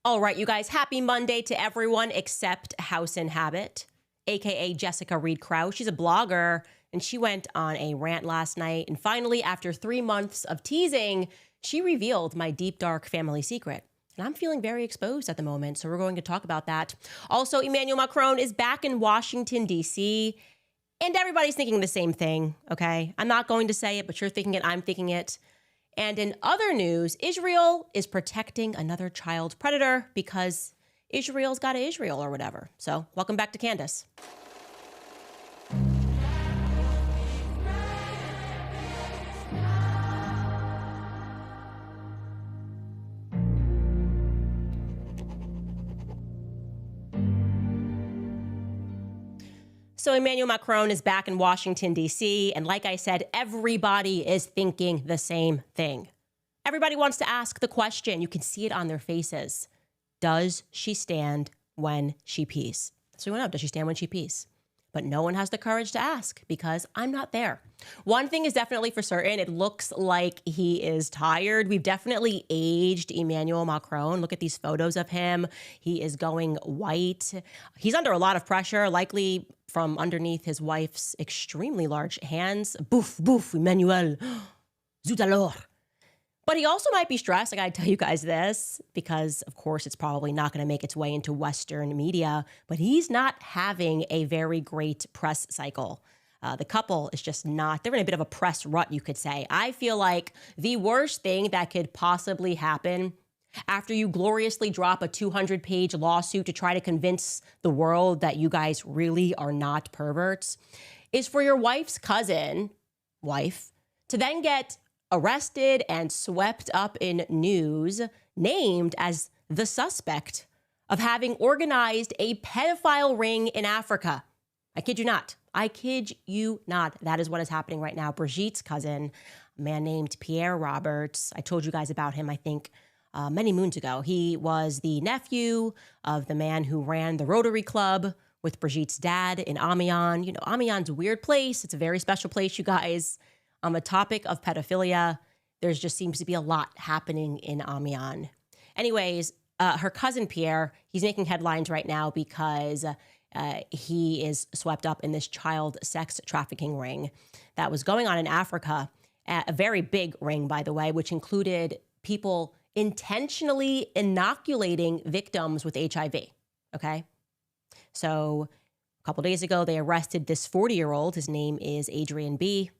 All right, you guys, happy Monday to everyone except House Inhabit, aka Jessica Reed Krause. She's a blogger, and she went on a rant last night. And finally, after 3 months of teasing, she revealed my deep, dark family secret. And I'm feeling very exposed at the moment, so we're going to talk about that. Also, Emmanuel Macron is back in Washington, D.C., and everybody's thinking the same thing, okay? I'm not going to say it, but you're thinking it, I'm thinking it. And in other news, Israel is protecting another child predator because Israel's got Israel or whatever. So welcome back to Candace. So Emmanuel Macron is back in Washington, D.C., and like I said, everybody is thinking the same thing. Everybody wants to ask the question. You can see it on their faces. Does she stand when she pees? So we want to know, does she stand when she pees? But no one has the courage to ask because I'm not there. One thing is definitely for certain. It looks like he is tired. We've definitely aged Emmanuel Macron. Look at these photos of him. He is going white. He's under a lot of pressure, likely from underneath his wife's extremely large hands. Bouf, bouf, Emmanuel. Zut alors. But he also might be stressed. I got to tell you guys this because, of course, it's probably not going to make its way into Western media. But he's not having a very great press cycle. The couple is just not, they're in a bit of a press rut, you could say. I feel like the worst thing that could possibly happen after you gloriously drop a 200-page lawsuit to try to convince the world that you guys really are not perverts is for your wife's wife, to then get arrested and swept up in news, named as the suspect of having organized a pedophile ring in Africa. I kid you not. I kid you not. That is what is happening right now. Brigitte's cousin, a man named Pierre Roberts. I told you guys about him, I think, many moons ago. He was the nephew of the man who ran the Rotary Club with Brigitte's dad in Amiens. You know, Amiens' a weird place. It's a very special place, you guys. On the topic of pedophilia, there just seems to be a lot happening in Amiens. Anyways, her cousin Pierre, he's making headlines right now because he is swept up in this child sex trafficking ring that was going on in Africa. A very big ring, by the way, which included people intentionally inoculating victims with HIV, okay? So a couple days ago, they arrested this 40-year-old. His name is Adrian B.,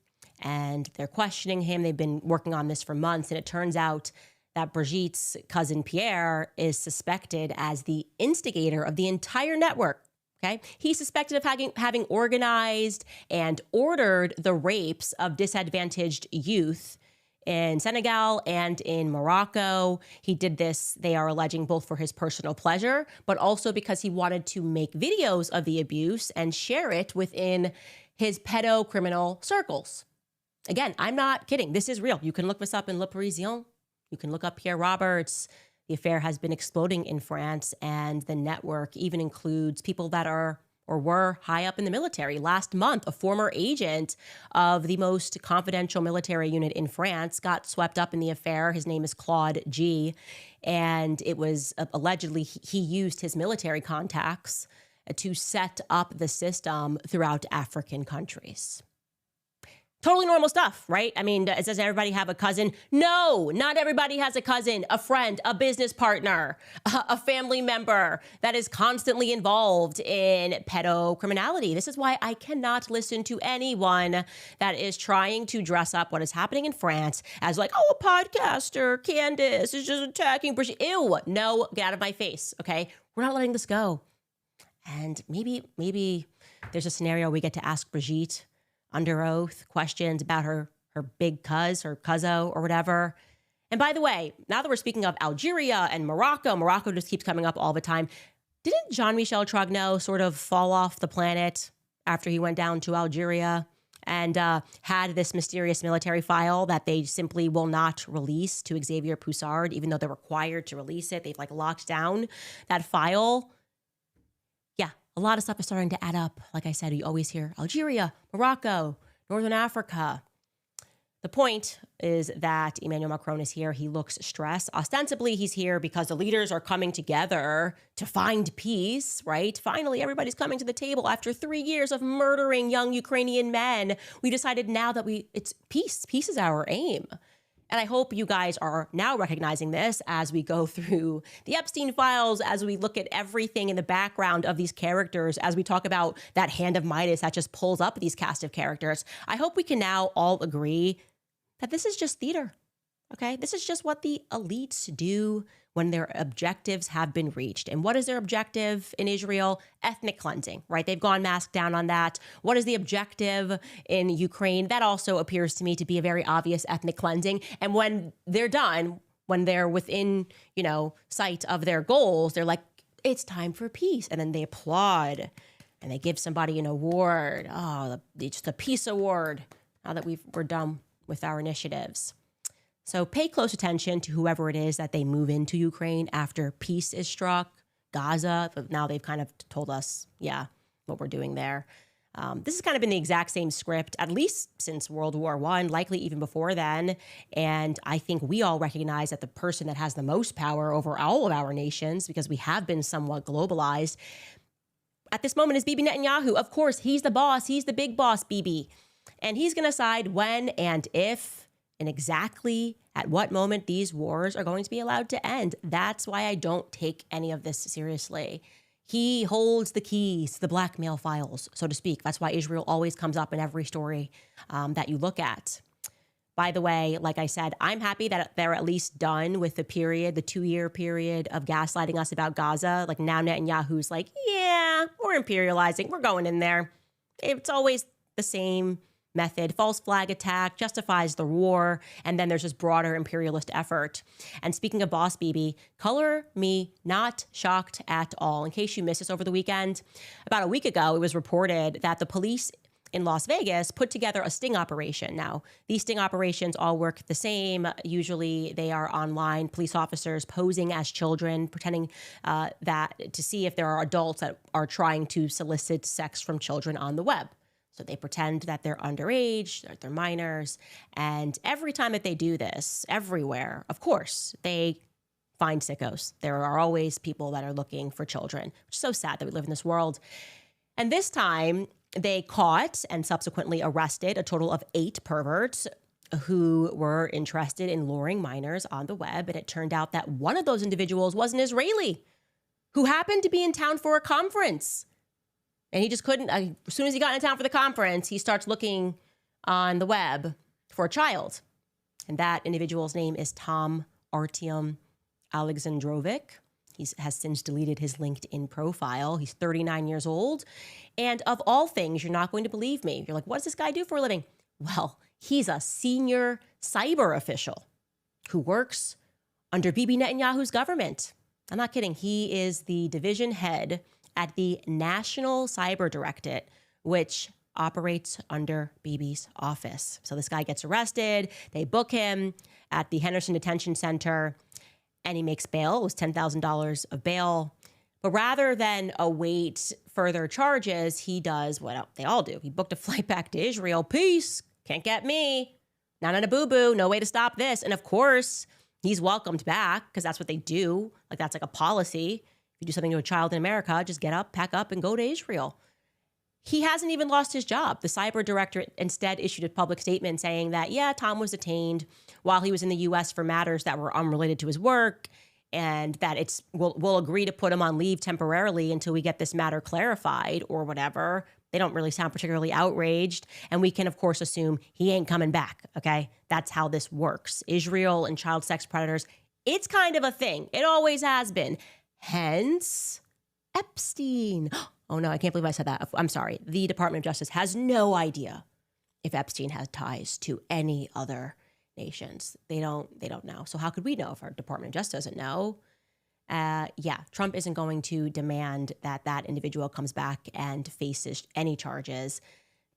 and they're questioning him. They've been working on this for months, and it turns out that Brigitte's cousin Pierre is suspected as the instigator of the entire network, okay? He's suspected of having organized and ordered the rapes of disadvantaged youth in Senegal and in Morocco. He did this, they are alleging, both for his personal pleasure, but also because he wanted to make videos of the abuse and share it within his pedocriminal circles. Again, I'm not kidding. This is real. You can look this up in Le Parisien. You can look up Pierre Roberts. The affair has been exploding in France, and the network even includes people that are or were high up in the military. Last month, a former agent of the most confidential military unit in France got swept up in the affair. His name is Claude G. And it was allegedly he used his military contacts to set up the system throughout African countries. Totally normal stuff, right? I mean, does everybody have a cousin? No, not everybody has a cousin, a friend, a business partner, a family member that is constantly involved in pedocriminality. This is why I cannot listen to anyone that is trying to dress up what is happening in France as like, oh, a podcaster, Candace is just attacking Brigitte. Ew, no, get out of my face, okay? We're not letting this go. And maybe there's a scenario we get to ask Brigitte under oath questions about her big cousin or whatever. And by the way, now that we're speaking of Algeria and Morocco just keeps coming up all the time. Didn't Jean-Michel Trogneau sort of fall off the planet after he went down to Algeria and had this mysterious military file that they simply will not release to Xavier Poussard, even though they're required to release it? They've like locked down that file. A lot of stuff is starting to add up. Like I said, you always hear Algeria, Morocco, Northern Africa. The point is that Emmanuel Macron is here. He looks stressed. Ostensibly, he's here because the leaders are coming together to find peace, right? Finally, everybody's coming to the table after 3 years of murdering young Ukrainian men. We decided now that it's peace. Peace is our aim. And I hope you guys are now recognizing this as we go through the Epstein files, as we look at everything in the background of these characters, as we talk about that hand of Midas that just pulls up these cast of characters. I hope we can now all agree that this is just theater, okay? This is just what the elites do when their objectives have been reached. And what is their objective in Israel? Ethnic cleansing, right? They've gone masked down on that. What is the objective in Ukraine? That also appears to me to be a very obvious ethnic cleansing. And when they're done, when they're within, sight of their goals, they're like, it's time for peace. And then they applaud and they give somebody an award. Oh, it's the peace award now that we're done with our initiatives. So pay close attention to whoever it is that they move into Ukraine after peace is struck. Gaza, now they've kind of told us, what we're doing there. This has kind of been the exact same script, at least since World War I, likely even before then. And I think we all recognize that the person that has the most power over all of our nations, because we have been somewhat globalized, at this moment is Bibi Netanyahu. Of course, he's the boss. He's the big boss, Bibi. And he's going to decide when and if and exactly at what moment these wars are going to be allowed to end. That's why I don't take any of this seriously. He holds the keys to the blackmail files, so to speak. That's why Israel always comes up in every story that you look at. By the way, like I said, I'm happy that they're at least done with the 2-year period of gaslighting us about Gaza. Like now Netanyahu's like, yeah, we're imperializing. We're going in there. It's always the same method. False flag attack justifies the war, and then there's this broader imperialist effort. And speaking of Boss Bibi, color me not shocked at all. In case you missed this over the weekend, about a week ago, it was reported that the police in Las Vegas put together a sting operation. Now, these sting operations all work the same. Usually they are online, police officers posing as children, pretending that to see if there are adults that are trying to solicit sex from children on the web. So they pretend that they're underage, that they're minors. And every time that they do this, everywhere, of course, they find sickos. There are always people that are looking for children, which is so sad that we live in this world. And this time they caught and subsequently arrested a total of 8 perverts who were interested in luring minors on the web. And it turned out that one of those individuals was an Israeli who happened to be in town for a conference. And he just couldn't, as soon as he got in town for the conference, he starts looking on the web for a child. And that individual's name is Tom Artyom Alexandrovich. He has since deleted his LinkedIn profile. He's 39 years old. And of all things, you're not going to believe me. You're like, what does this guy do for a living? Well, he's a senior cyber official who works under Bibi Netanyahu's government. I'm not kidding. He is the division head at the National Cyber Directorate, which operates under Bibi's office. So this guy gets arrested. They book him at the Henderson Detention Center, and he makes bail. It was $10,000 of bail. But rather than await further charges, he does what they all do. He booked a flight back to Israel. Peace. Can't get me. Not on a boo-boo. No way to stop this. And of course, he's welcomed back because that's what they do. Like that's like a policy. If you do something to a child in America, just get up, pack up, and go to Israel. He hasn't even lost his job. The cyber director instead issued a public statement saying that, Tom was detained while he was in the U.S. for matters that were unrelated to his work, and that we'll agree to put him on leave temporarily until we get this matter clarified or whatever. They don't really sound particularly outraged. And we can, of course, assume he ain't coming back, okay? That's how this works. Israel and child sex predators, it's kind of a thing. It always has been. Hence, Epstein. Oh no, I can't believe I said that. I'm sorry. The Department of Justice has no idea if Epstein has ties to any other nations. They don't know. So how could we know if our Department of Justice doesn't know? Trump isn't going to demand that individual comes back and faces any charges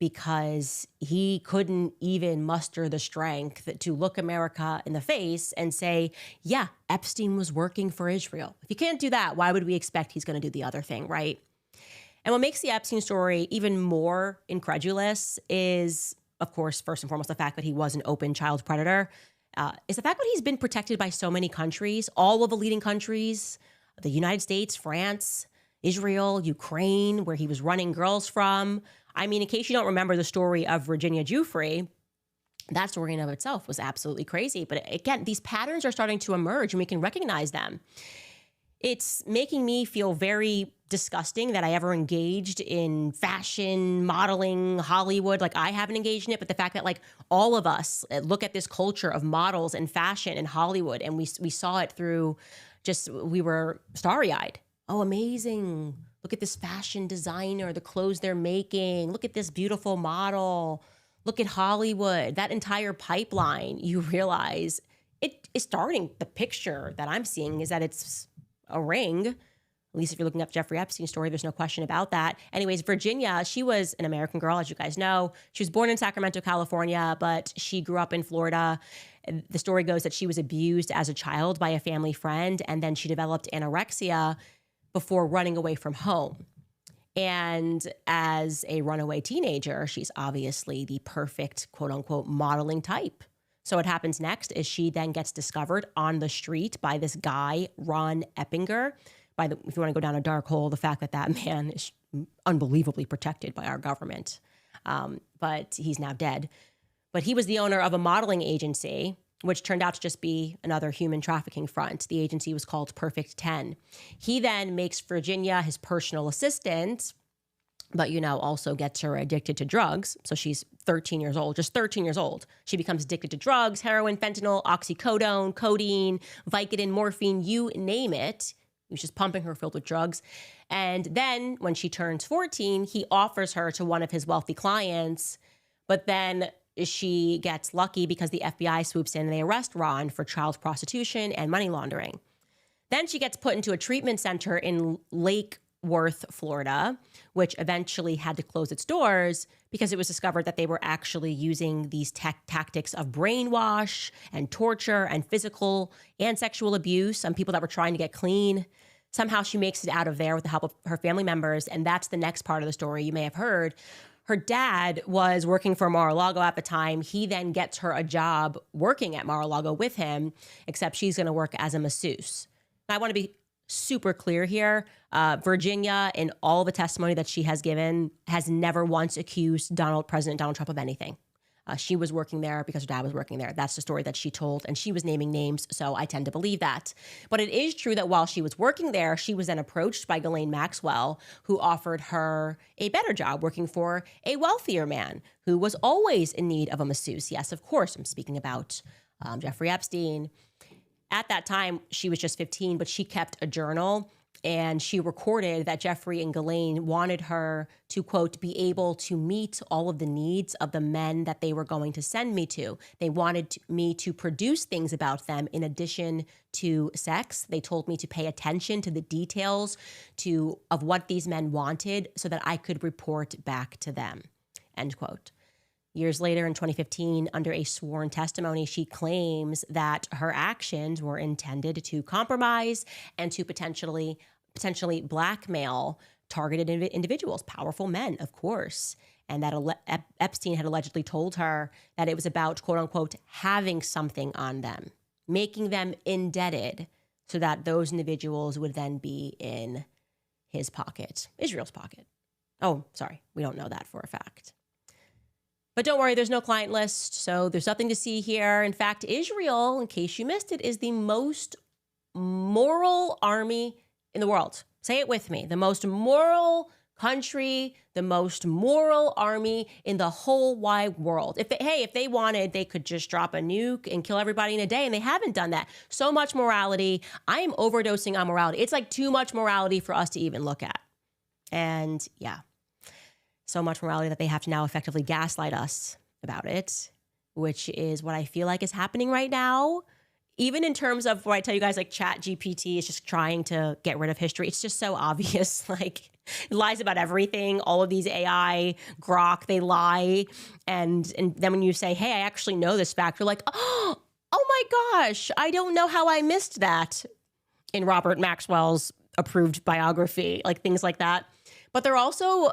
because he couldn't even muster the strength to look America in the face and say, Epstein was working for Israel. If you can't do that, why would we expect he's going to do the other thing, right? And what makes the Epstein story even more incredulous is of course, first and foremost, the fact that he was an open child predator, is the fact that he's been protected by so many countries, all of the leading countries, the United States, France, Israel, Ukraine, where he was running girls from. I mean, in case you don't remember the story of Virginia Giuffre, that story in and of itself was absolutely crazy. But again, these patterns are starting to emerge and we can recognize them. It's making me feel very disgusting that I ever engaged in fashion, modeling, Hollywood. Like, I haven't engaged in it, but the fact that like all of us look at this culture of models and fashion in Hollywood, and we saw it through we were starry-eyed. Oh, amazing. Look at this fashion designer, the clothes they're making. Look at this beautiful model. Look at Hollywood. That entire pipeline, you realize it is starting. The picture that I'm seeing is that it's a ring. At least if you're looking up Jeffrey Epstein's story, there's no question about that. Anyways, Virginia, she was an American girl, as you guys know. She was born in Sacramento, California, but she grew up in Florida. The story goes that she was abused as a child by a family friend, and then she developed anorexia before running away from home. And as a runaway teenager, she's obviously the perfect, quote unquote, modeling type. So what happens next is she then gets discovered on the street by this guy, Ron Eppinger. If you want to go down a dark hole, the fact that that man is unbelievably protected by our government, but he's now dead. But he was the owner of a modeling agency, which turned out to just be another human trafficking front. The agency was called Perfect 10. He then makes Virginia his personal assistant, but, also gets her addicted to drugs. So she's 13 years old, just 13 years old. She becomes addicted to drugs, heroin, fentanyl, oxycodone, codeine, Vicodin, morphine, you name it. He was just pumping her filled with drugs. And then when she turns 14, he offers her to one of his wealthy clients, but then she gets lucky because the FBI swoops in and they arrest Ron for child prostitution and money laundering. Then she gets put into a treatment center in Lake Worth, Florida, which eventually had to close its doors because it was discovered that they were actually using these tactics of brainwash and torture and physical and sexual abuse on people that were trying to get clean. Somehow she makes it out of there with the help of her family members, and that's the next part of the story you may have heard. Her dad was working for Mar-a-Lago at the time. He then gets her a job working at Mar-a-Lago with him, except she's going to work as a masseuse. Now, I want to be super clear here. Virginia, in all the testimony that she has given, has never once accused President Donald Trump of anything. She was working there because her dad was working there. That's the story that she told, and she was naming names, so I tend to believe that. But it is true that while she was working there, she was then approached by Ghislaine Maxwell, who offered her a better job working for a wealthier man who was always in need of a masseuse. Yes, of course, I'm speaking about Jeffrey Epstein. At that time, she was just 15, but she kept a journal, and she recorded that Jeffrey and Ghislaine wanted her to, quote, be able to meet all of the needs of the men that they were going to send me to. They wanted me to produce things about them in addition to sex. They told me to pay attention to the details of what these men wanted so that I could report back to them, end quote. Years later, in 2015, under a sworn testimony, she claims that her actions were intended to compromise and to potentially blackmail targeted individuals, powerful men, of course, and that Epstein had allegedly told her that it was about, quote unquote, having something on them, making them indebted so that those individuals would then be in his pocket, Israel's pocket. Oh, sorry, we don't know that for a fact. But don't worry, there's no client list, so there's nothing to see here. In fact, Israel, in case you missed it, is the most moral army in the world. Say it with me. The most moral country, the most moral army in the whole wide world. If they wanted, they could just drop a nuke and kill everybody in a day, and they haven't done that. So much morality. I am overdosing on morality. It's like too much morality for us to even look at. And yeah. So much morality that they have to now effectively gaslight us about it, which is what I feel like is happening right now. Even in terms of what I tell you guys, like ChatGPT is just trying to get rid of history. It's just so obvious. Like, it lies about everything. All of these AI, Grok, they lie. And then when you say, hey, I actually know this fact, you're like, oh my gosh, I don't know how I missed that in Robert Maxwell's approved biography, like things like that. But they're also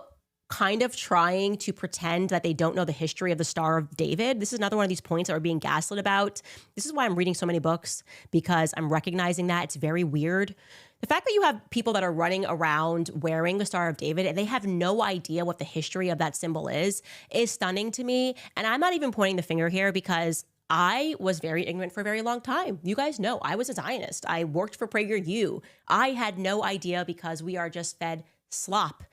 kind of trying to pretend that they don't know the history of the Star of David. This is another one of these points that we're being gaslit about. This is why I'm reading so many books, because I'm recognizing that it's very weird. The fact that you have people that are running around wearing the Star of David and they have no idea what the history of that symbol is stunning to me. And I'm not even pointing the finger here, because I was very ignorant for a very long time. You guys know I was a Zionist. I worked for PragerU. I had no idea, because we are just fed slop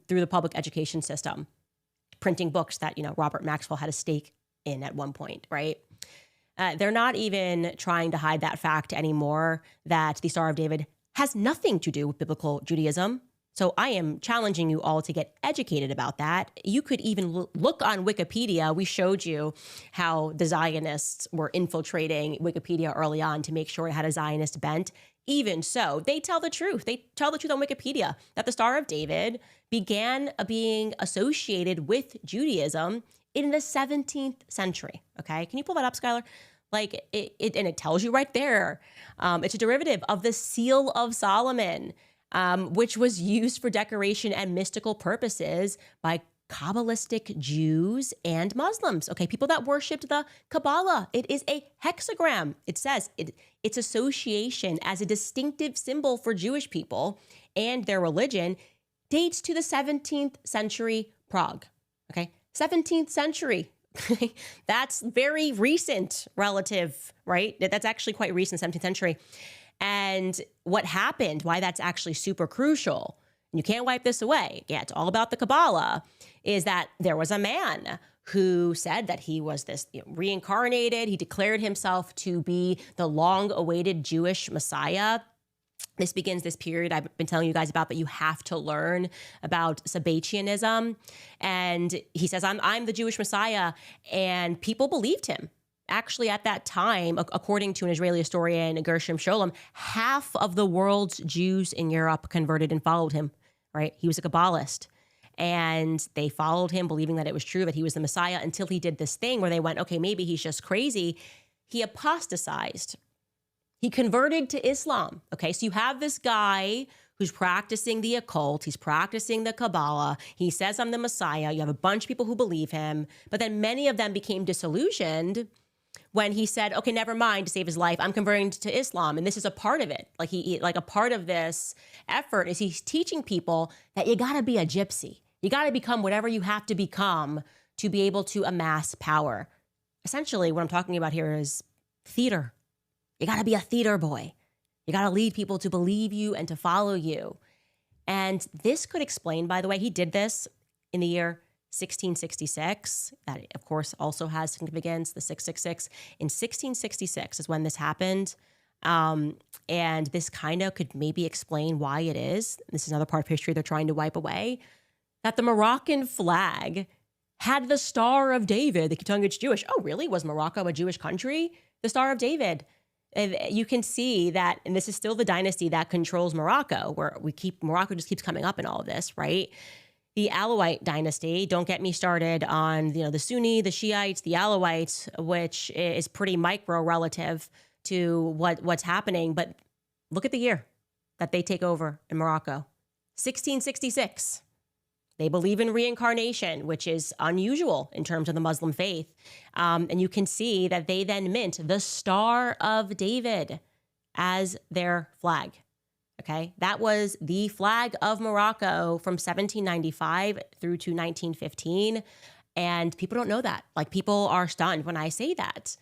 through the public education system, printing books that, Robert Maxwell had a stake in at one point, right? They're not even trying to hide that fact anymore, that the Star of David has nothing to do with biblical Judaism. So I am challenging you all to get educated about that. You could even look on Wikipedia. We showed you how the Zionists were infiltrating Wikipedia early on to make sure it had a Zionist bent. Even so, they tell the truth. They tell the truth on Wikipedia that the Star of David began being associated with Judaism in the 17th century. Okay, can you pull that up, Skylar? Like and it tells you right there. It's a derivative of the Seal of Solomon, which was used for decoration and mystical purposes by Kabbalistic Jews and Muslims. Okay, people that worshipped the Kabbalah. It is a hexagram. It says its association as a distinctive symbol for Jewish people and their religion dates to the 17th century Prague. Okay, 17th century. That's very recent relative, right? That's actually quite recent, 17th century. And what happened, why that's actually super crucial, and you can't wipe this away, yeah, it's all about the Kabbalah, is that there was a man who said that he was this reincarnated. He declared himself to be the long-awaited Jewish Messiah. This begins this period I've been telling you guys about, but you have to learn about Sabbatianism. And he says, I'm the Jewish Messiah. And people believed him. Actually, at that time, according to an Israeli historian, Gershom Scholem, half of the world's Jews in Europe converted and followed him, right? He was a Kabbalist. And they followed him, believing that it was true, that he was the Messiah, until he did this thing where they went, okay, maybe he's just crazy. He apostatized. He converted to Islam. Okay, so you have this guy who's practicing the occult. He's practicing the Kabbalah. He says, I'm the Messiah. You have a bunch of people who believe him. But then many of them became disillusioned when he said, okay, never mind, to save his life, I'm converting to Islam. And this is a part of it. Like a part of this effort is he's teaching people that you got to be a gypsy. You got to become whatever you have to become to be able to amass power. Essentially, what I'm talking about here is theater. You got to be a theater boy. You got to lead people to believe you and to follow you. And this could explain, by the way, he did this in the year 1666. That, of course, also has significance, the 666. In 1666 is when this happened. And this kind of could maybe explain why it is. This is another part of history they're trying to wipe away. That the Moroccan flag had the Star of David. They keep telling you it's Jewish. Oh, really? Was Morocco a Jewish country? The Star of David. And you can see that, and this is still the dynasty that controls Morocco, where Morocco just keeps coming up in all of this, right? The Alawite dynasty, don't get me started on, the Sunni, the Shiites, the Alawites, which is pretty micro relative to what's happening. But look at the year that they take over in Morocco, 1666. They believe in reincarnation, which is unusual in terms of the Muslim faith. And you can see that they then mint the Star of David as their flag. Okay, that was the flag of Morocco from 1795 through to 1915. And people don't know that. Like, people are stunned when I say that.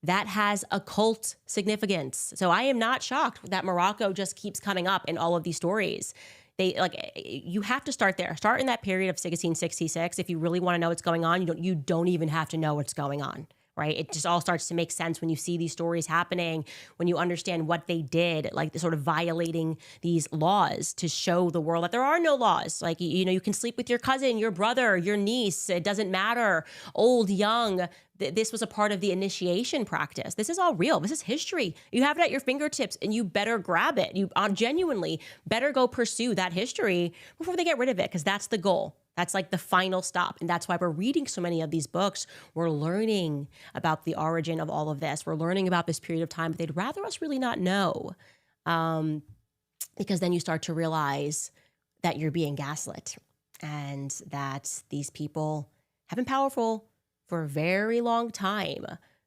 That has occult significance. So I am not shocked that Morocco just keeps coming up in all of these stories. You have to start there. Start in that period of 1666. If you really want to know what's going on, you don't even have to know what's going on, right? It just all starts to make sense when you see these stories happening, when you understand what they did, like the sort of violating these laws to show the world that there are no laws. Like, you can sleep with your cousin, your brother, your niece. It doesn't matter, old, young. This was a part of the initiation practice. This is all real. This is history. You have it at your fingertips, and you better grab it. You genuinely better go pursue that history before they get rid of it, because that's the goal. That's like the final stop. And that's why we're reading so many of these books. We're learning about the origin of all of this. We're learning about this period of time, but they'd rather us really not know, because then you start to realize that you're being gaslit. and that these people have been powerful for a very long time.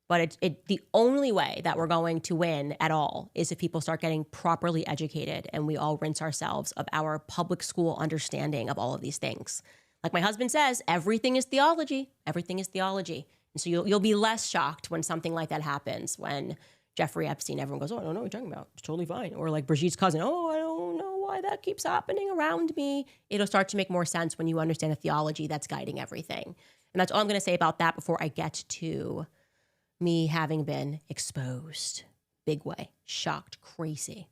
But the only way that we're going to win at all is if people start getting properly educated and we all rinse ourselves of our public school understanding of all of these things. Like my husband says, everything is theology. Everything is theology. And so you'll be less shocked when something like that happens, when Jeffrey Epstein, everyone goes, oh, I don't know what you're talking about. It's totally fine. Or like Brigitte's cousin, oh, I don't know why that keeps happening around me. It'll start to make more sense when you understand the theology that's guiding everything. And that's all I'm going to say about that before I get to me having been exposed. Big way. Shocked. Crazy.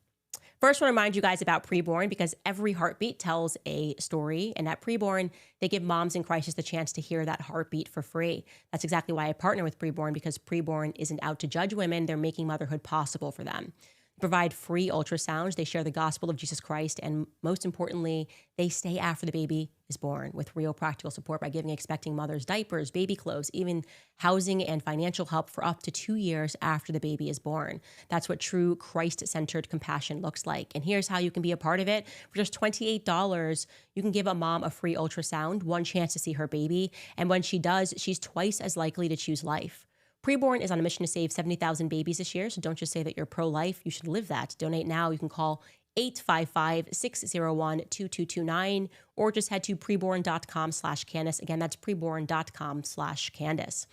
First, I want to remind you guys about Preborn, because every heartbeat tells a story. And at Preborn, they give moms in crisis the chance to hear that heartbeat for free. That's exactly why I partner with Preborn, because Preborn isn't out to judge women. They're making motherhood possible for them. They provide free ultrasounds. They share the gospel of Jesus Christ. And most importantly, they stay after the baby is born with real practical support by giving expecting mothers diapers, baby clothes, even housing and financial help for up to 2 years after the baby is born. That's what true Christ-centered compassion looks like. And here's how you can be a part of it. For just $28, you can give a mom a free ultrasound, one chance to see her baby. And when she does, she's twice as likely to choose life. Preborn is on a mission to save 70,000 babies this year, so don't just say that you're pro-life. You should live that. Donate now. You can call 855-601-2229 or just head to preborn.com/Candace. Again, that's preborn.com/Candace.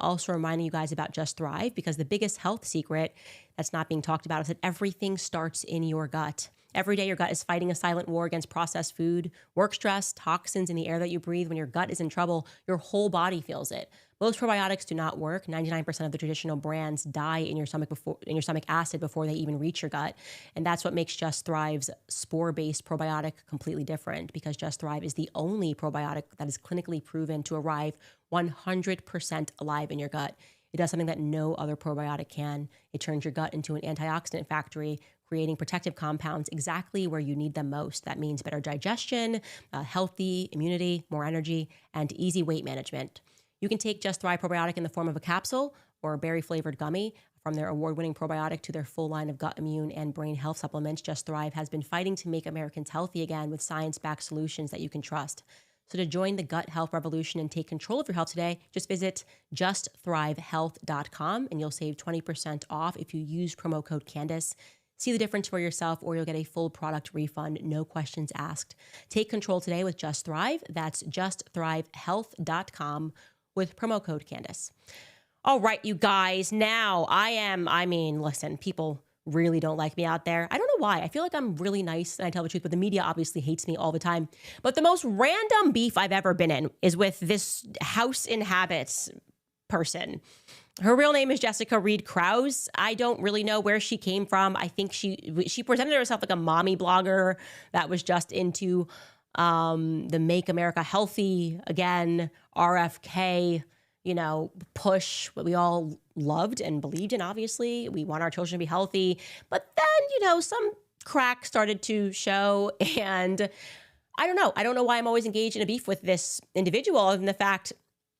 Also reminding you guys about Just Thrive, because the biggest health secret that's not being talked about is that everything starts in your gut. Every day, your gut is fighting a silent war against processed food, work stress, toxins in the air that you breathe. When your gut is in trouble, your whole body feels it. Most probiotics do not work. 99% of the traditional brands die in your stomach acid before they even reach your gut. And that's what makes Just Thrive's spore-based probiotic completely different, because Just Thrive is the only probiotic that is clinically proven to arrive 100% alive in your gut. It does something that no other probiotic can. It turns your gut into an antioxidant factory, creating protective compounds exactly where you need them most. That means better digestion, healthy immunity, more energy, and easy weight management. You can take Just Thrive probiotic in the form of a capsule or a berry-flavored gummy. From their award-winning probiotic to their full line of gut, immune, and brain health supplements, Just Thrive has been fighting to make Americans healthy again with science-backed solutions that you can trust. So to join the gut health revolution and take control of your health today, just visit justthrivehealth.com and you'll save 20% off if you use promo code Candace. See the difference for yourself, or you'll get a full product refund, no questions asked. Take control today with Just Thrive. That's justthrivehealth.com with promo code Candace. All right, you guys. Now listen, people really don't like me out there. I don't know why. I feel like I'm really nice and I tell the truth, but the media obviously hates me all the time. But the most random beef I've ever been in is with this House Inhabit person. Her real name is Jessica Reed Krause. I don't really know where she came from. I think she presented herself like a mommy blogger that was just into the Make America Healthy Again, RFK, push, what we all loved and believed in, obviously. We want our children to be healthy. But then, some crack started to show. And I don't know. I don't know why I'm always engaged in a beef with this individual, other than the fact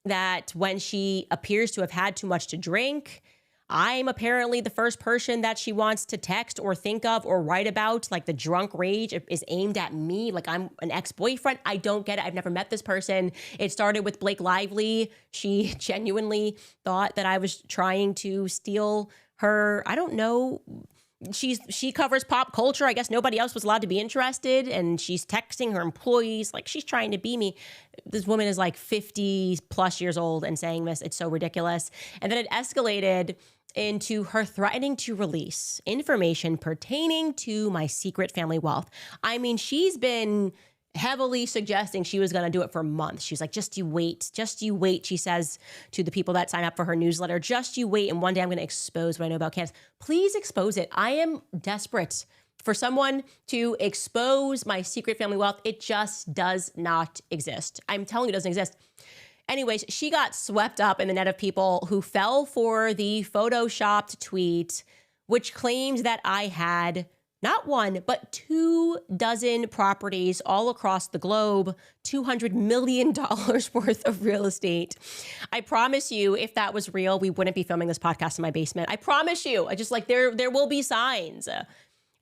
that when she appears to have had too much to drink, I'm apparently the first person that she wants to text or think of or write about. Like, the drunk rage is aimed at me. Like, I'm an ex-boyfriend. I don't get it. I've never met this person. It started with Blake Lively. She genuinely thought that I was trying to steal her. I don't know. She covers pop culture. I guess nobody else was allowed to be interested. And she's texting her employees like she's trying to be me. This woman is like 50 plus years old and saying this. It's so ridiculous. And then it escalated into her threatening to release information pertaining to my secret family wealth. I mean, she's been heavily suggesting she was going to do it for months. She's like, just you wait, she says to the people that sign up for her newsletter, just you wait. And one day I'm going to expose what I know about Candace. Please expose it. I am desperate for someone to expose my secret family wealth. It just does not exist. I'm telling you, it doesn't exist. Anyways, she got swept up in the net of people who fell for the photoshopped tweet, which claimed that I had not one, but 24 properties all across the globe, $200 million worth of real estate. I promise you, if that was real, we wouldn't be filming this podcast in my basement. I promise you. I just there will be signs. And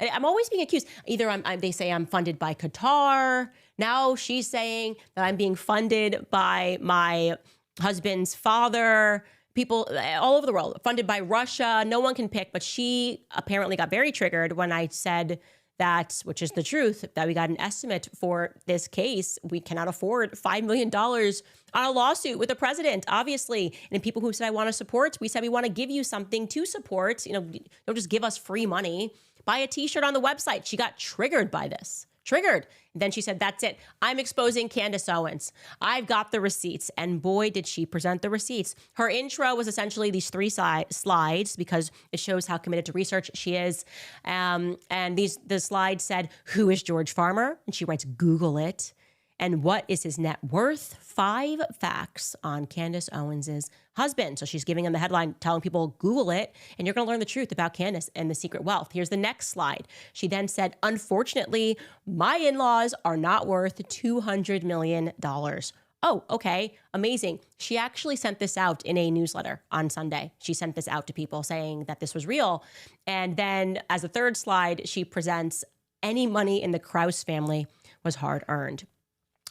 And I'm always being accused. Either they say I'm funded by Qatar. Now she's saying that I'm being funded by my husband's father. People all over the world, funded by Russia. No one can pick, but she apparently got very triggered when I said that, which is the truth, that we got an estimate for this case. We cannot afford $5 million on a lawsuit with the president, obviously. And people who said, I want to support, we said, we want to give you something to support. Don't just give us free money. Buy a t-shirt on the website. She got triggered by this. Triggered. And then she said, that's it. I'm exposing Candace Owens. I've got the receipts. And boy, did she present the receipts. Her intro was essentially these 3 slides because it shows how committed to research she is. And the slide said, who is George Farmer? And she writes, Google it. And what is his net worth? 5 facts on Candace Owens's husband. So she's giving him the headline, telling people, Google it, and you're going to learn the truth about Candace and the secret wealth. Here's the next slide. She then said, unfortunately, my in-laws are not worth $200 million. Oh, okay. Amazing. She actually sent this out in a newsletter on Sunday. She sent this out to people saying that this was real. And then as a third slide, she presents any money in the Krause family was hard earned.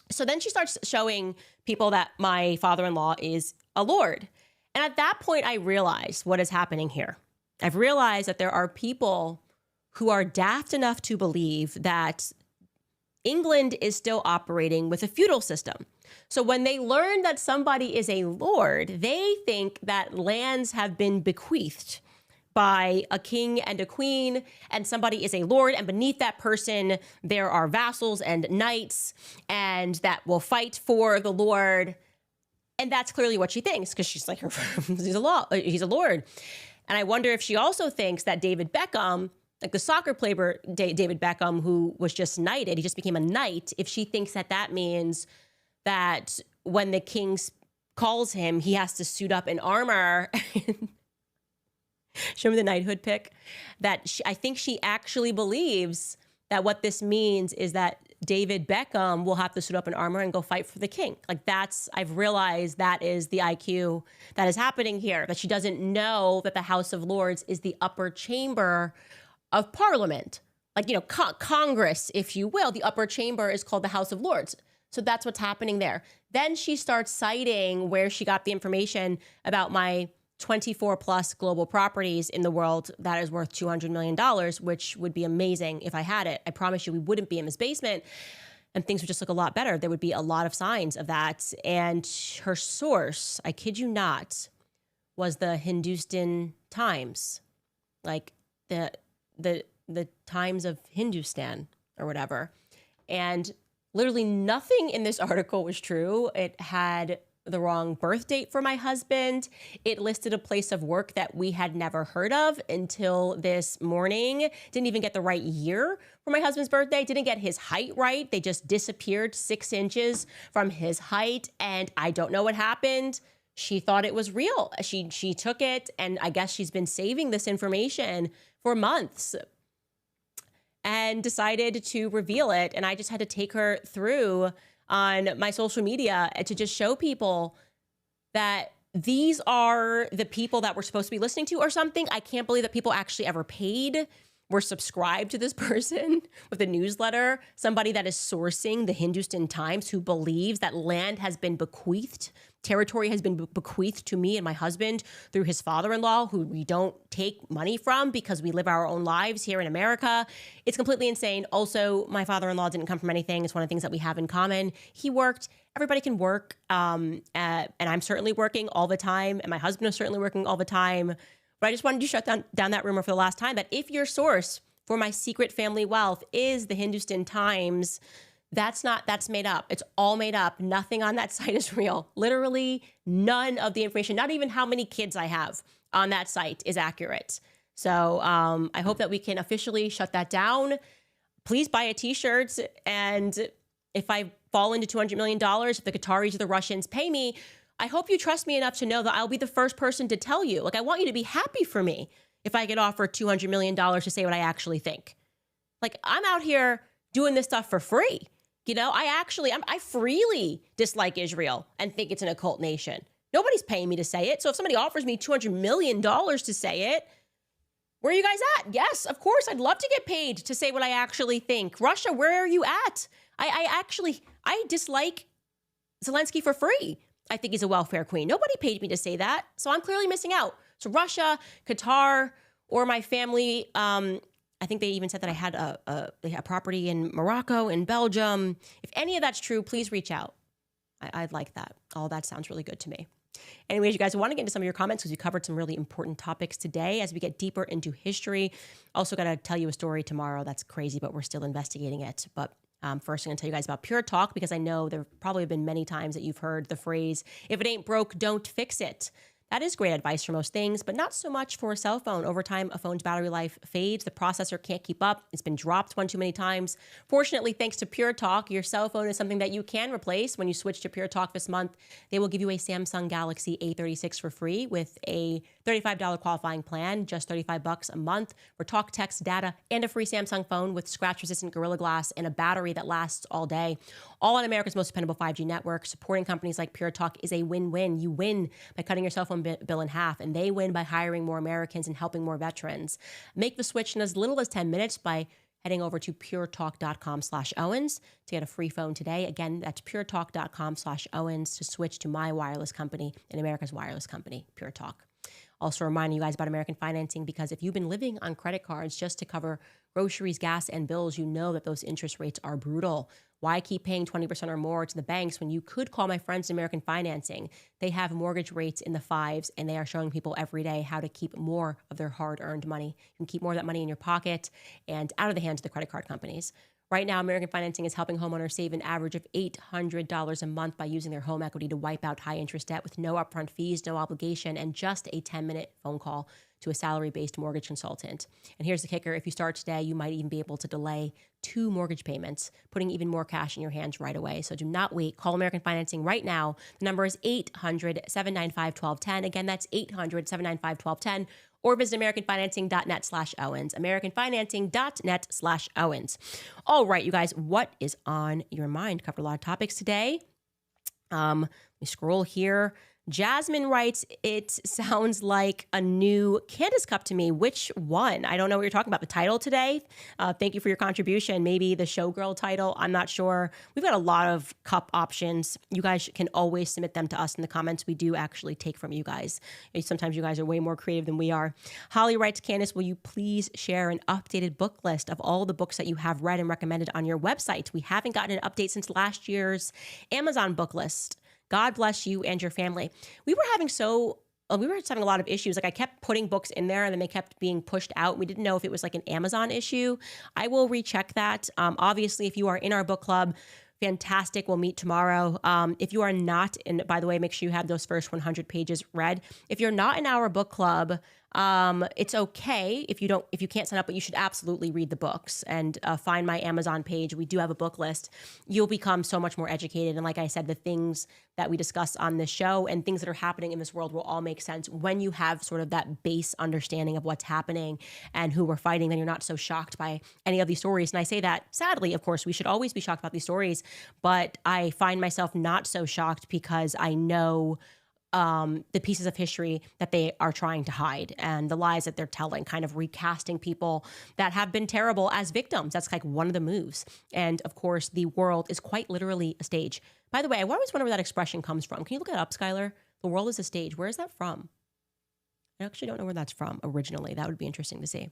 So then she starts showing people that my father-in-law is a lord. And at that point, I realized what is happening here. I've realized that there are people who are daft enough to believe that England is still operating with a feudal system. So when they learn that somebody is a lord, they think that lands have been bequeathed by a king and a queen, and somebody is a lord, and beneath that person, there are vassals and knights, and that will fight for the lord. And that's clearly what she thinks, because she's like, he's a lord. And I wonder if she also thinks that David Beckham, like the soccer player David Beckham, who was just knighted, he just became a knight, if she thinks that that means that when the king calls him, he has to suit up in armor. Show me the knighthood pic. I think she actually believes that what this means is that David Beckham will have to suit up in armor and go fight for the king. Like I've realized that is the IQ that is happening here, that she doesn't know that the House of Lords is the upper chamber of Parliament. Like, Congress, if you will, the upper chamber is called the House of Lords. So that's what's happening there. Then she starts citing where she got the information about my 24 plus global properties in the world that is worth $200 million, which would be amazing if I had it. I promise you we wouldn't be in this basement and things would just look a lot better. There would be a lot of signs of that. And her source, I kid you not, was the Hindustan Times, like the Times of Hindustan or whatever. And literally nothing in this article was true. It had the wrong birth date for my husband. It listed a place of work that we had never heard of until this morning. Didn't even get the right year for my husband's birthday. Didn't get his height right. They just disappeared 6 inches from his height. And I don't know what happened. She thought it was real. She took it, and I guess she's been saving this information for months and decided to reveal it. And I just had to take her through on my social media to just show people that these are the people that we're supposed to be listening to or something. I can't believe that people actually ever paid, were subscribed to this person with a newsletter, somebody that is sourcing the Hindustan Times, who believes that land has been bequeathed, territory has been bequeathed to me and my husband through his father-in-law, who we don't take money from because we live our own lives here in America. It's completely insane. Also, my father-in-law didn't come from anything. It's one of the things that we have in common. He worked. Everybody can work. And I'm certainly working all the time. And my husband is certainly working all the time. But I just wanted to shut down that rumor for the last time, that if your source for my secret family wealth is the Hindustan Times, that's made up. It's all made up. Nothing on that site is real. Literally none of the information, not even how many kids I have on that site, is accurate. So I hope that we can officially shut that down. Please buy a t-shirt. And if I fall into $200 million, if the Qataris or the Russians pay me, I hope you trust me enough to know that I'll be the first person to tell you. Like, I want you to be happy for me if I get offered $200 million to say what I actually think. Like, I'm out here doing this stuff for free. I freely dislike Israel and think it's an occult nation. Nobody's paying me to say it. So if somebody offers me $200 million to say it, Where are you guys at? Yes, of course. I'd love to get paid to say what I actually think. Russia, where are you at? I dislike Zelensky for free. I think he's a welfare queen. Nobody paid me to say that. So I'm clearly missing out. So Russia, Qatar, or my family, I think they even said that I had a property in Morocco, in Belgium. If any of that's true, please reach out. I'd like that. All that sounds really good to me. Anyways, you guys, I want to get into some of your comments because we covered some really important topics today as we get deeper into history. Also got to tell you a story tomorrow that's crazy, but we're still investigating it. But first, I'm going to tell you guys about Pure Talk because I know there probably have been many times that you've heard the phrase, if it ain't broke, don't fix it. That is great advice for most things, but not so much for a cell phone. Over time, a phone's battery life fades. The processor can't keep up. It's been dropped one too many times. Fortunately, thanks to Pure Talk, your cell phone is something that you can replace. When you switch to Pure Talk this month, they will give you a Samsung Galaxy A36 for free with a $35 qualifying plan, just $35 a month for talk, text, data, and a free Samsung phone with scratch-resistant Gorilla Glass and a battery that lasts all day. All on America's most dependable 5G network. Supporting companies like Pure Talk is a win-win. You win by cutting your cell phone bill in half, and they win by hiring more Americans and helping more veterans. Make the switch in as little as 10 minutes by heading over to puretalk.com/Owens to get a free phone today. Again, that's puretalk.com/Owens to switch to my wireless company and America's wireless company, Pure Talk. Also reminding you guys about American financing, because if you've been living on credit cards just to cover groceries, gas, and bills, you know that those interest rates are brutal. Why keep paying 20% or more to the banks when you could call my friends at American Financing? They have mortgage rates in the 5s, and they are showing people every day how to keep more of their hard-earned money. You can keep more of that money in your pocket and out of the hands of the credit card companies. Right now, American Financing is helping homeowners save an average of $800 a month by using their home equity to wipe out high-interest debt with no upfront fees, no obligation, and just a 10-minute phone call to a salary-based mortgage consultant. And here's the kicker. If you start today, you might even be able to delay 2 mortgage payments, putting even more cash in your hands right away. So do not wait. Call American Financing right now. The number is 800-795-1210. Again, that's 800-795-1210. Or visit AmericanFinancing.net/Owens. AmericanFinancing.net/Owens. All right, you guys, what is on your mind? Covered a lot of topics today. Let me scroll here. Jasmine writes, it sounds like a new Candace cup to me. Which one? I don't know what you're talking about. The title today? Thank you for your contribution. Maybe the showgirl title. I'm not sure. We've got a lot of cup options. You guys can always submit them to us in the comments. We do actually take from you guys. Sometimes you guys are way more creative than we are. Holly writes, Candace, will you please share an updated book list of all the books that you have read and recommended on your website? We haven't gotten an update since last year's Amazon book list. God bless you and your family. We were having a lot of issues. Like I kept putting books in there and then they kept being pushed out. We didn't know if it was like an Amazon issue. I will recheck that. Obviously, if you are in our book club, fantastic. We'll meet tomorrow. If you are not, and by the way, make sure you have those first 100 pages read. If you're not in our book club, it's okay if you can't sign up, but you should absolutely read the books and find my Amazon page. We do have a book list. You'll become so much more educated. And like I said, the things that we discuss on this show and things that are happening in this world will all make sense when you have sort of that base understanding of what's happening and who we're fighting. Then you're not so shocked by any of these stories. And I say that sadly, of course, we should always be shocked about these stories, but I find myself not so shocked because I know the pieces of history that they are trying to hide and the lies that they're telling, kind of recasting people that have been terrible as victims. That's like one of the moves. And of course, the world is quite literally a stage. By the way, I always wonder where that expression comes from. Can you look that up, Skylar? The world is a stage. Where is that from? I actually don't know where that's from originally. That would be interesting to see.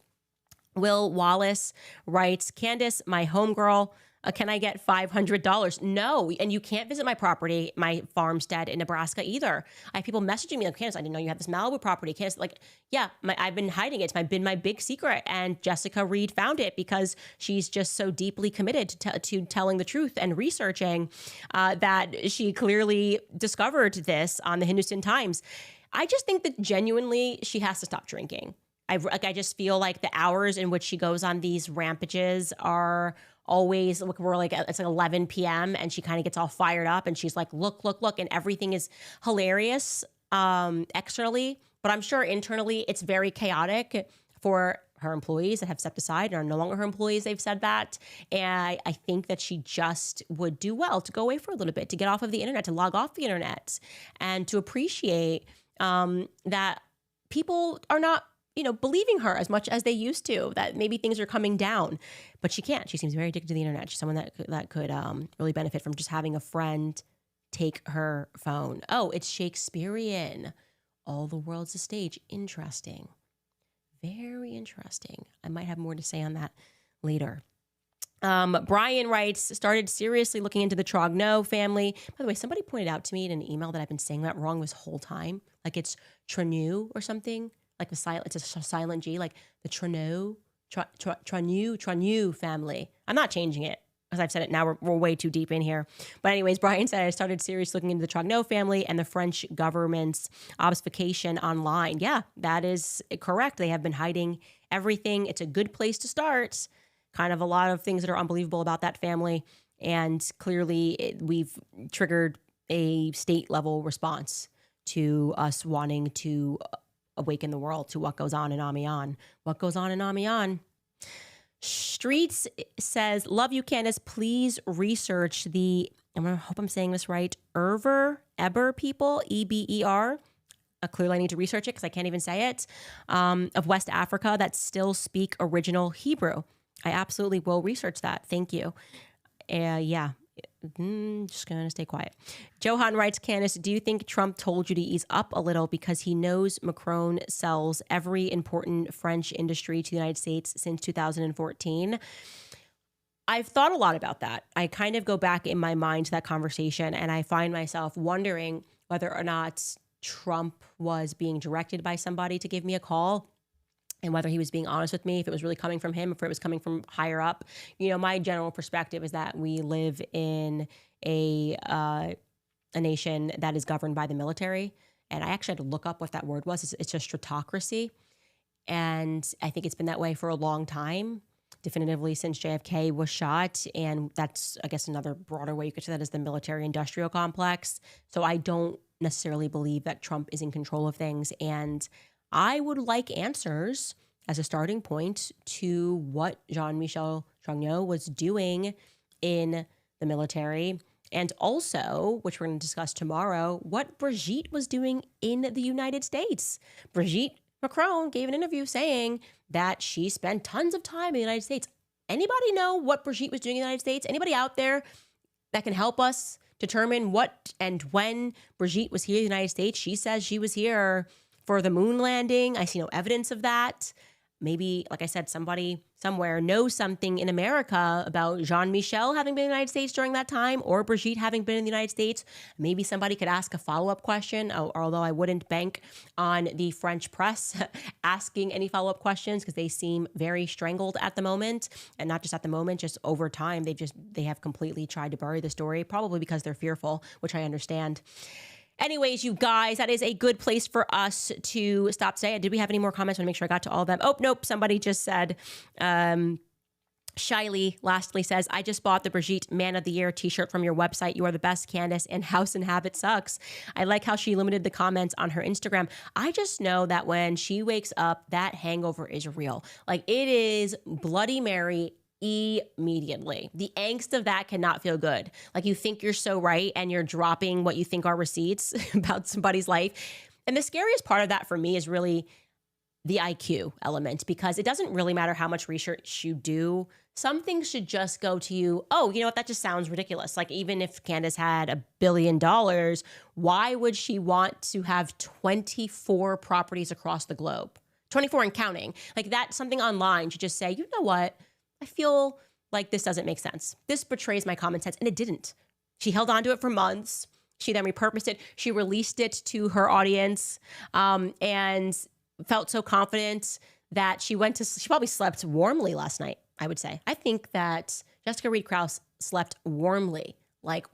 Will Wallace writes, Candace, my homegirl, can I get $500? No, and you can't visit my property, my farmstead in Nebraska either. I have people messaging me like, Candace, I didn't know you had this Malibu property. Candace, like, yeah, I've been hiding it. It's been my big secret. And Jessica Reed found it because she's just so deeply committed to telling the truth and researching that she clearly discovered this on the Hindustan Times. I just think that genuinely she has to stop drinking. I just feel like the hours in which she goes on these rampages are always, we're like, it's like 11 p.m. and she kind of gets all fired up and she's like, look, and everything is hilarious externally, but I'm sure internally it's very chaotic for her employees that have stepped aside and are no longer her employees. They've said that. And I think that she just would do well to go away for a little bit, to get off of the internet, to log off the internet and to appreciate that people are not believing her as much as they used to, that maybe things are coming down. But she can't. She seems very addicted to the internet. She's someone that could really benefit from just having a friend take her phone. Oh, it's Shakespearean. All the world's a stage. Interesting. Very interesting. I might have more to say on that later. Brian writes, started seriously looking into the Trogneau family. By the way, somebody pointed out to me in an email that I've been saying that wrong this whole time. Like it's Trogneau or something. Like it's a silent G, like the Trogneau family. I'm not changing it. As I've said it now, we're way too deep in here. But anyways, Brian said, I started seriously looking into the Trogneau family and the French government's obfuscation online. Yeah, that is correct. They have been hiding everything. It's a good place to start. Kind of a lot of things that are unbelievable about that family. And clearly we've triggered a state level response to us wanting to awaken the world to what goes on in Amiens. What goes on in Amiens? Streets says, love you, Candace. Please research I hope I'm saying this right, Eber people, E-B-E-R. Clearly I need to research it because I can't even say it, of West Africa that still speak original Hebrew. I absolutely will research that. Thank you. Yeah. Just going to stay quiet. Johan writes, Candace, do you think Trump told you to ease up a little because he knows Macron sells every important French industry to the United States since 2014? I've thought a lot about that. I kind of go back in my mind to that conversation, and I find myself wondering whether or not Trump was being directed by somebody to give me a call, and whether he was being honest with me, if it was really coming from him, if it was coming from higher up. My general perspective is that we live in a nation that is governed by the military. And I actually had to look up what that word was. It's just stratocracy. And I think it's been that way for a long time, definitively since JFK was shot. And that's, I guess, another broader way you could say that is the military industrial complex. So I don't necessarily believe that Trump is in control of things. And I would like answers as a starting point to what Jean-Michel Trogneau was doing in the military, and also, which we're going to discuss tomorrow, what Brigitte was doing in the United States. Brigitte Macron gave an interview saying that she spent tons of time in the United States. Anybody know what Brigitte was doing in the United States? Anybody out there that can help us determine what and when Brigitte was here in the United States? She says she was here for the moon landing. I see no evidence of that. Maybe, like I said, somebody somewhere knows something in America about Jean-Michel having been in the United States during that time, or Brigitte having been in the United States. Maybe somebody could ask a follow-up question, although I wouldn't bank on the French press asking any follow-up questions because they seem very strangled at the moment. And not just at the moment, just over time, they have completely tried to bury the story, probably because they're fearful, which I understand. Anyways, you guys, that is a good place for us to stop today. Did we have any more comments? I want to make sure I got to all of them. Oh, nope. Somebody just said, Shiley lastly says, I just bought the Brigitte Man of the Year t-shirt from your website. You are the best, Candace, and House Inhabit sucks. I like how she limited the comments on her Instagram. I just know that when she wakes up, that hangover is real. Like, it is Bloody Mary immediately. The angst of that cannot feel good. Like, you think you're so right and you're dropping what you think are receipts about somebody's life. And the scariest part of that for me is really the IQ element, because it doesn't really matter how much research you do. Some things should just go to you, oh, you know what, that just sounds ridiculous. Like, even if Candace had $1 billion, why would she want to have 24 properties across the globe? 24 and counting. Like, that, something online should just say, you know what? I feel like this doesn't make sense. This betrays my common sense. And it didn't. She held on to it for months. She then repurposed it. She released it to her audience, and felt so confident that she probably slept warmly last night, I would say. I think that Jessica Reed Krause slept warmly, like,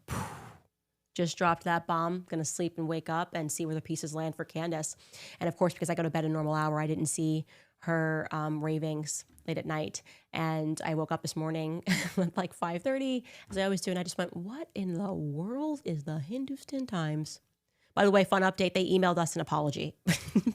just dropped that bomb, gonna sleep and wake up and see where the pieces land for Candace. And of course, because I go to bed a normal hour, I didn't see her ravings late at night. And I woke up this morning at like 5:30, as I always do, and I just went, what in the world is the Hindustan Times? By the way, fun update, they emailed us an apology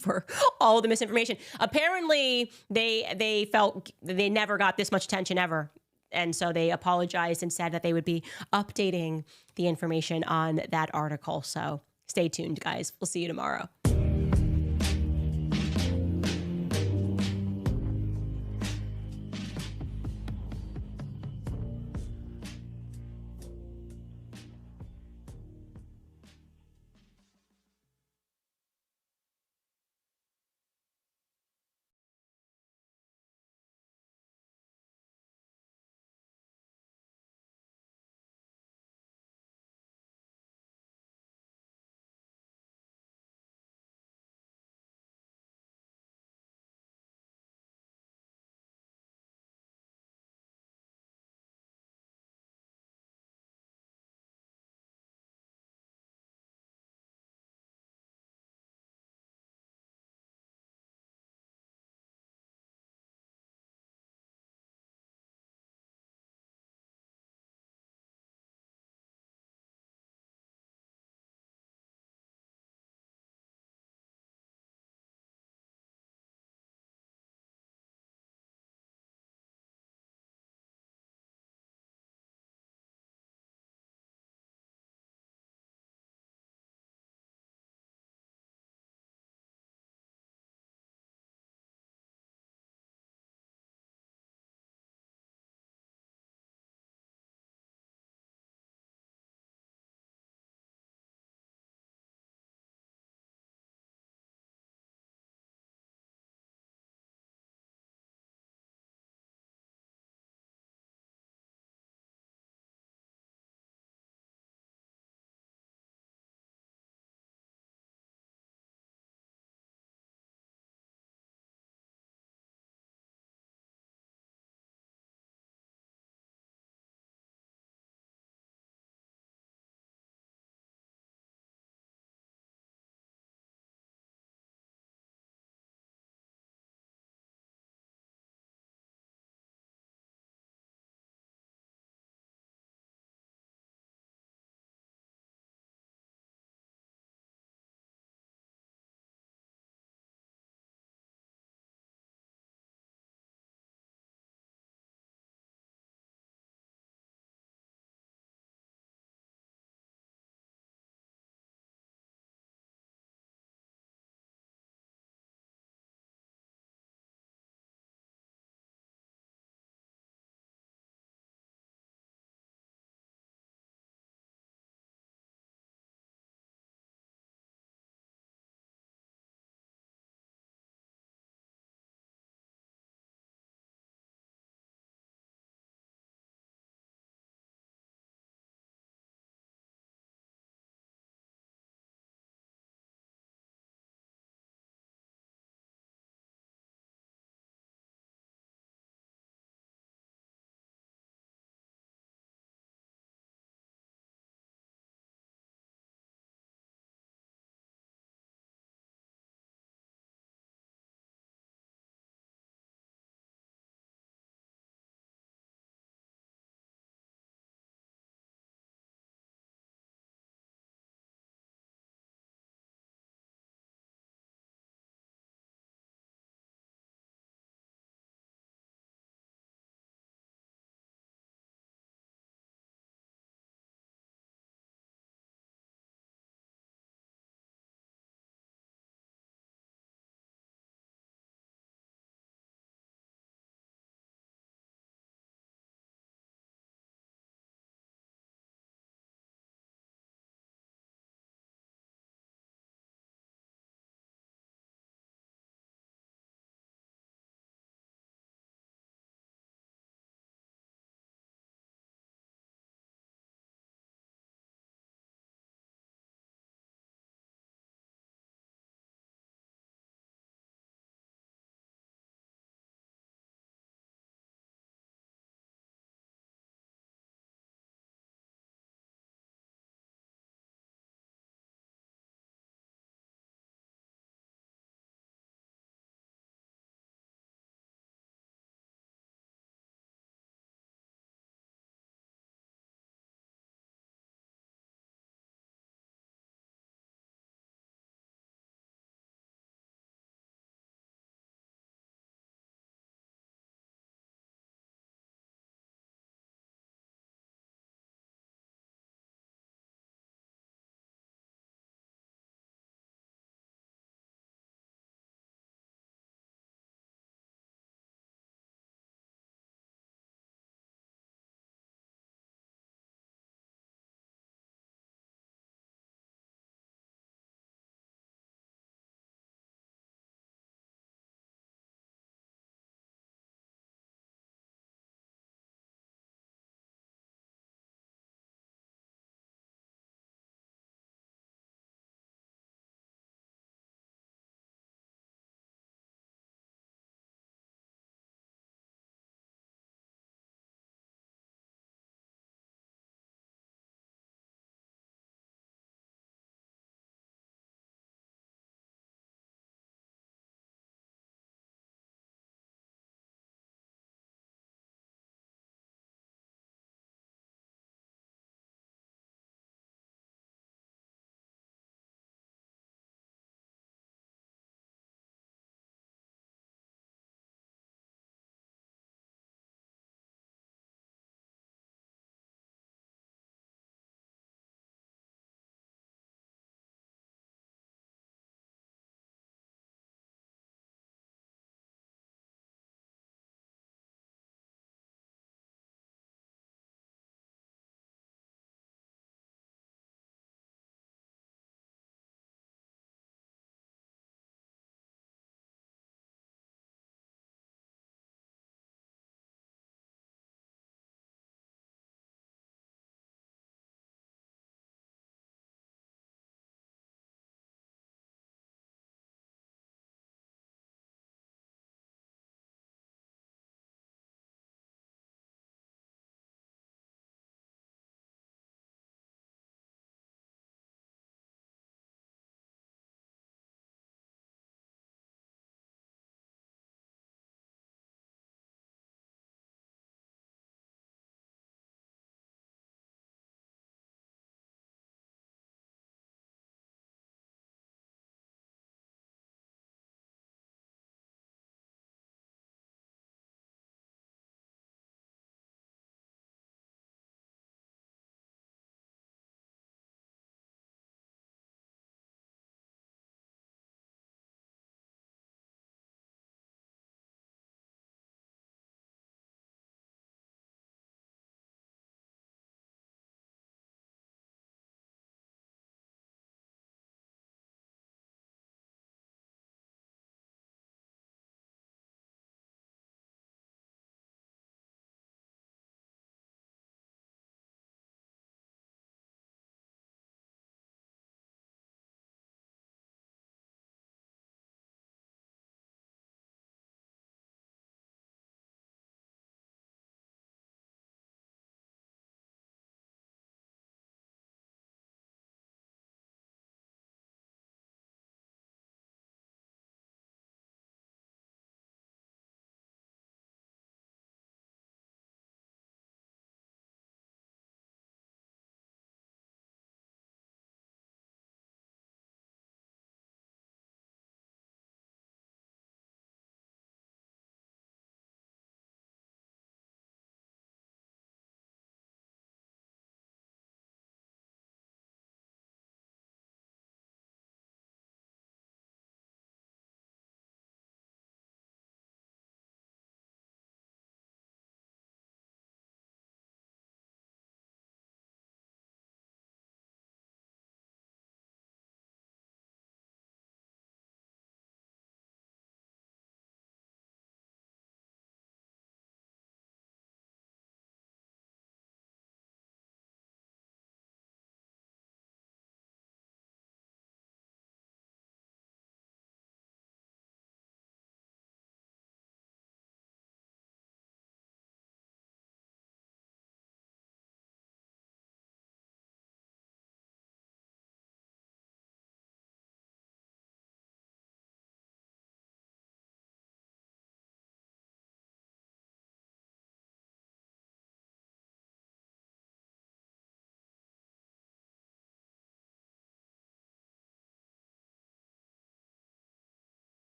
for all the misinformation. Apparently, they felt they never got this much attention ever. And so they apologized and said that they would be updating the information on that article. So stay tuned, guys. We'll see you tomorrow.